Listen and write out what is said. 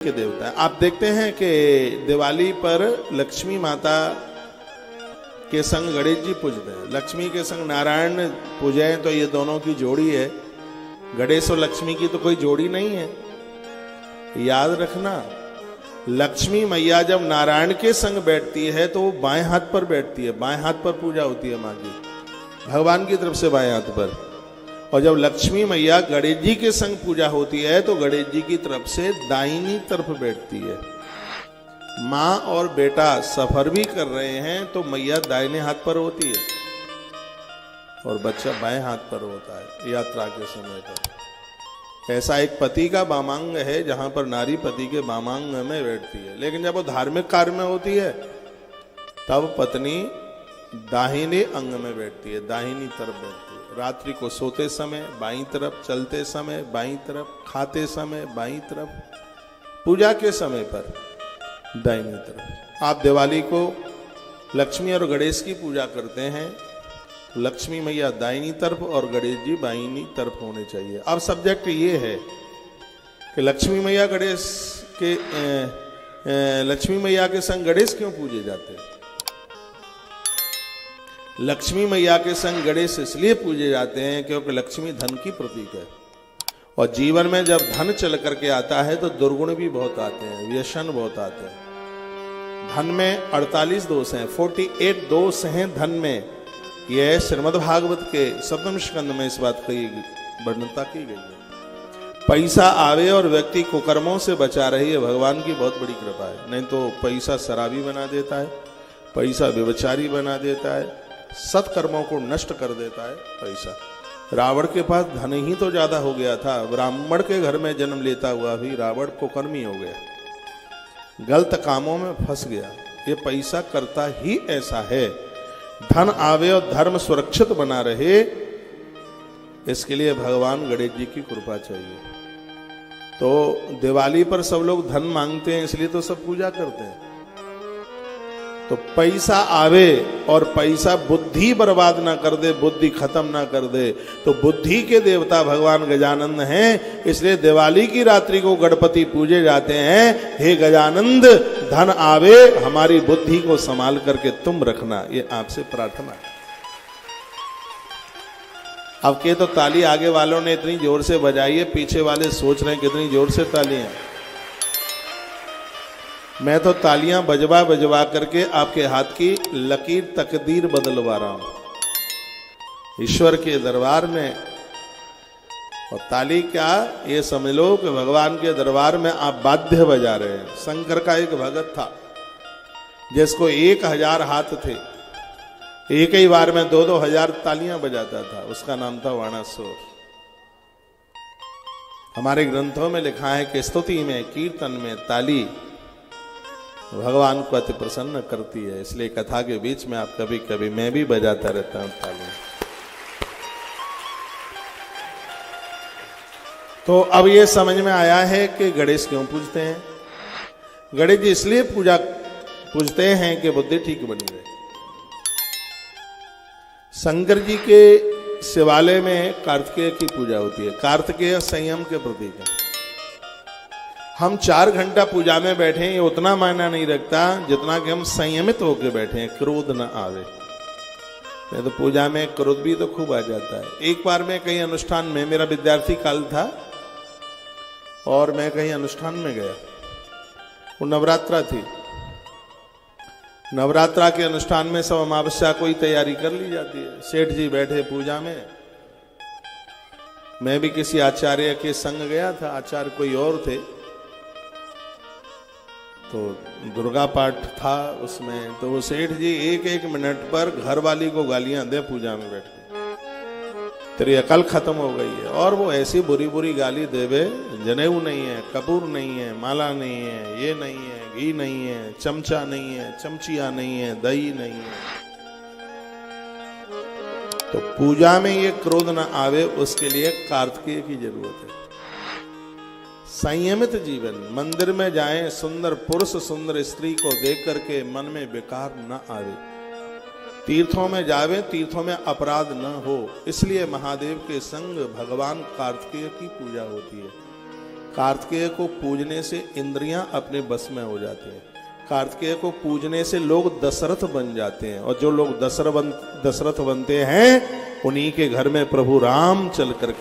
के देवता है। आप देखते हैं कि दिवाली पर लक्ष्मी माता के संग गणेश जी पूजते हैं, लक्ष्मी के संग नारायण पूजे तो ये दोनों की जोड़ी है। गणेश और लक्ष्मी की तो कोई जोड़ी नहीं है। याद रखना, लक्ष्मी मैया जब नारायण के संग बैठती है तो वो बाएं हाथ पर बैठती है, बाएं हाथ पर पूजा होती है माँ की, भगवान की तरफ से बाएं हाथ पर। और जब लक्ष्मी मैया गणेश जी के संग पूजा होती है तो गणेश जी की तरफ से दाहिनी तरफ बैठती है। माँ और बेटा सफर भी कर रहे हैं तो मैया दाहिने हाथ पर होती है और बच्चा बाएं हाथ पर होता है यात्रा के समय पर। ऐसा एक पति का वामांग है जहां पर नारी पति के वामांग में बैठती है, लेकिन जब वो धार्मिक कार्य में होती है तब पत्नी दाहिने अंग में बैठती है, दाहिनी तरफ बैठती है। रात्रि को सोते समय बाईं तरफ, चलते समय बाईं तरफ, खाते समय बाईं तरफ, पूजा के समय पर दाहिनी तरफ। आप दिवाली को लक्ष्मी और गणेश की पूजा करते हैं, लक्ष्मी मैया दाहिनी तरफ और गणेश जी बाईनी तरफ होने चाहिए। अब सब्जेक्ट ये है कि लक्ष्मी मैया गणेश के लक्ष्मी मैया के संग गणेश क्यों पूजे जाते हैं? लक्ष्मी मैया के संग गणेश इसलिए पूजे जाते हैं क्योंकि लक्ष्मी धन की प्रतीक है और जीवन में जब धन चल करके आता है तो दुर्गुण भी बहुत आते हैं, व्यसन बहुत आते हैं। धन में 48 दोष हैं, 48 दोष हैं धन में। यह श्रीमद् भागवत के 7वें स्कंद में इस बात की वर्णनता की गई है। पैसा आवे और व्यक्ति कुकर्मों से बचा रहे, भगवान की बहुत बड़ी कृपा है। नहीं तो पैसा शराबी बना देता है, पैसा व्यभिचारी बना देता है, सत्कर्मों को नष्ट कर देता है पैसा। रावण के पास धन ही तो ज्यादा हो गया था, ब्राह्मण के घर में जन्म लेता हुआ भी रावण कुकर्मी हो गया, गलत कामों में फंस गया। ये पैसा करता ही ऐसा है। धन आवे और धर्म सुरक्षित बना रहे, इसके लिए भगवान गणेश जी की कृपा चाहिए। तो दिवाली पर सब लोग धन मांगते हैं, इसलिए तो सब पूजा करते हैं। तो पैसा आवे और पैसा बुद्धि बर्बाद ना कर दे, बुद्धि खत्म ना कर दे, तो बुद्धि के देवता भगवान गजानंद हैं। इसलिए दिवाली की रात्रि को गणपति पूजे जाते हैं। हे गजानंद, धन आवे, हमारी बुद्धि को संभाल करके तुम रखना, ये आपसे प्रार्थना है। अब के तो ताली आगे वालों ने इतनी जोर से बजाई है, पीछे वाले सोच रहे हैं कितनी जोर से तालियां। मैं तो तालियां बजवा बजवा करके आपके हाथ की लकीर तकदीर बदलवा रहा हूं ईश्वर के दरबार में। और ताली क्या, ये समझ लो कि भगवान के दरबार में आप वाद्य बजा रहे हैं। शंकर का एक भगत था जिसको 1000 हाथ थे, एक ही बार में 2-2 हजार तालियां बजाता था, उसका नाम था वाणासुर। हमारे ग्रंथों में लिखा है कि स्तुति में, कीर्तन में ताली भगवान को अति प्रसन्न करती है। इसलिए कथा के बीच में आप कभी कभी, मैं भी बजाता रहता हूं ताली। तो अब ये समझ में आया है कि गणेश क्यों पूजते हैं। गणेश जी इसलिए पूजते हैं कि बुद्धि ठीक बनी रहे। शंकर जी के शिवालय में कार्तिकेय की पूजा होती है। कार्तिकेय संयम के प्रतीक है। हम 4 घंटा पूजा में बैठे, ये उतना मायना नहीं रखता जितना कि हम संयमित होकर बैठे हैं, क्रोध न आवे। नहीं तो पूजा में क्रोध भी तो खूब आ जाता है। एक बार मैं कहीं अनुष्ठान में, मेरा विद्यार्थी काल था और मैं कहीं अनुष्ठान में गया, वो नवरात्रा थी। नवरात्रा के अनुष्ठान में सब अमावस्या को ही तैयारी कर ली जाती है। सेठ जी बैठे पूजा में, मैं भी किसी आचार्य के संग गया था, आचार्य कोई और थे। तो दुर्गा पाठ था उसमें, तो वो सेठ जी एक मिनट पर घर वाली को गालियां दे पूजा में बैठ के, तेरी अकल खत्म हो गई है। और वो ऐसी बुरी बुरी गाली देवे, जनेऊ नहीं है, कपूर नहीं है, माला नहीं है, ये नहीं है, घी नहीं है, चमचा नहीं है, चमचिया नहीं है, दही नहीं है। तो पूजा में ये क्रोध ना आवे, उसके लिए कार्तिकेय की जरूरत है। संयमित जीवन, मंदिर में जाएं, सुंदर पुरुष सुंदर स्त्री को देख करके मन में विकार न आवे। तीर्थों में जावे, तीर्थों में अपराध न हो, इसलिए महादेव के संग भगवान कार्तिकेय की पूजा होती है। कार्तिकेय को पूजने से इंद्रियां अपने बस में हो जाती हैं। कार्तिकेय को पूजने से लोग दशरथ बन जाते हैं, और जो लोग दशरथ बनते हैं उन्हीं के घर में प्रभु राम चल कर